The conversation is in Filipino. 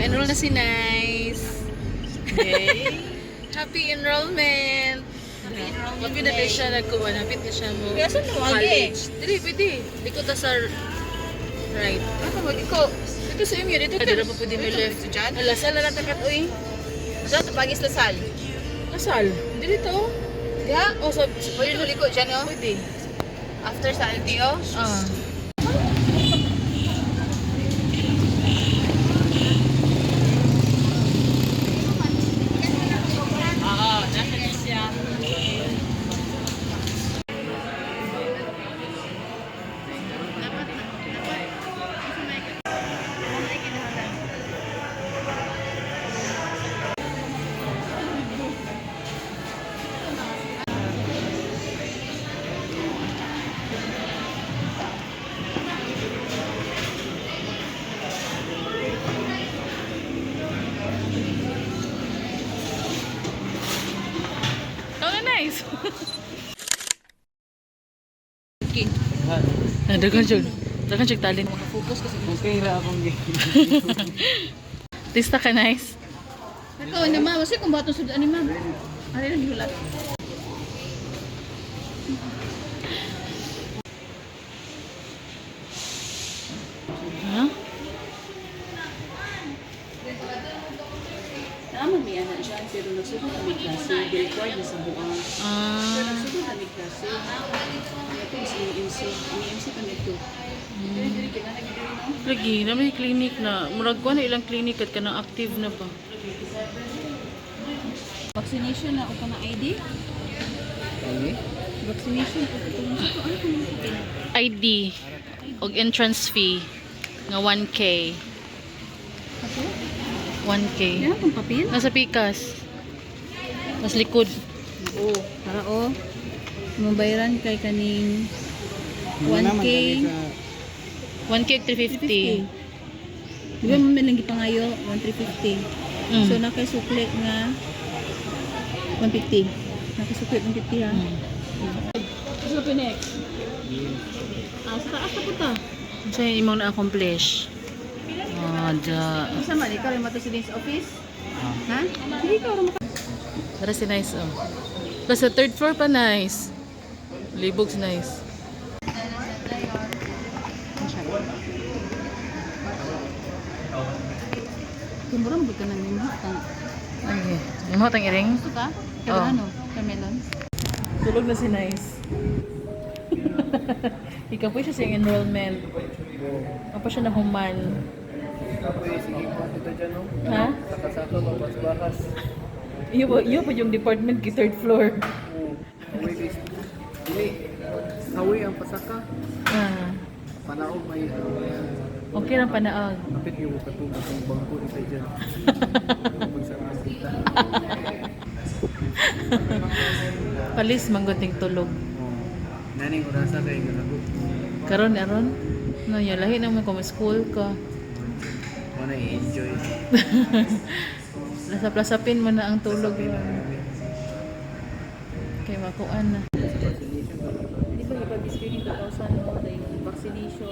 Naka-enroll na si Nice. Okay. Happy enrollment. Happy na tayo siya nagkuha. Napit na siya mo. Kaya saan mo, college. Dili, pwede. Dito ta sa right. Ano mo, dito sa inyo, dito Dito pa pwede may left. dyan. Ala, saan na natakat, uy? Saan ito, pagis lasal? Kasal. Dito. Diha? O, sa Pwede mo liko dyan, oh. pwede. After sa LTO? Ah. Oo, nasa na siya. Ikaw na, Nice. Okay. Dagan siya. Dagan siya talent. Focus kasi. Okay ra akong game. Tista ka, Nice. Ikaw na ma, kasi kung batong sudan ni ma'am. Ano yung hulat? Ha? Naman may anak siya, pero nagsunod kami klase. Required na sa buang. Pero Ah. nagsunod kami klase. Kaya ito is MEMC. MEMC kami ito. Dili-dili ka na, nagdili no? Lagi, na may clinic na. Murag ko na ilang clinic at kanang active na ba? Vaccination na ako pa ng ID. Okay. Vaccination ako pa ng ano kung ano ID og entrance fee nga 1K. Ako? 1K. Yan akong papel? Nasa Pikas. Mas likod. Oo. Para o. Mabayaran kay kaning Ano 1K. naman kami sa 1K 350. Di ba may lang gipangayo? 1,350. Mm. So nakasuklit nga 150. Nakasuklit 150 ha. Gusto ko next. Sa taas na po ta. Ano sa'yo imong na-accomplish? Da. Isa man, ikaw rin matusin sa office? Ha? Hindi ka rin Para si Nice, oh. Plus sa third floor pa, Nice. Libog si Nice. Kumura mo ka nang lima. Okay. Imo tang iring? Gusto ka? Oh. Kaya ano? Camelon? Tulog na si Nice. Ikaw po siya sa enrollment. Apa siya na human. sige pa dito dyan no. Ha? Saka-saka mabas-bakas. Iyo po yung department ki third floor. Uwi guys. Dili. Hawi ang pasaka. Ah. Panaog may Okay lang panaag. kapit yung katulog ng bangko nito dyan. Magsama kita. Palis manggoting tulog. Naning urasa kayo nga nago. Karon aron. No, ya lahi naman kung school ka. Wanna enjoy. Lasap-lasapin mo na ang tulog mo. Kay makuan na. Di ba ipag-screening 2,000 mo? Like vaccination,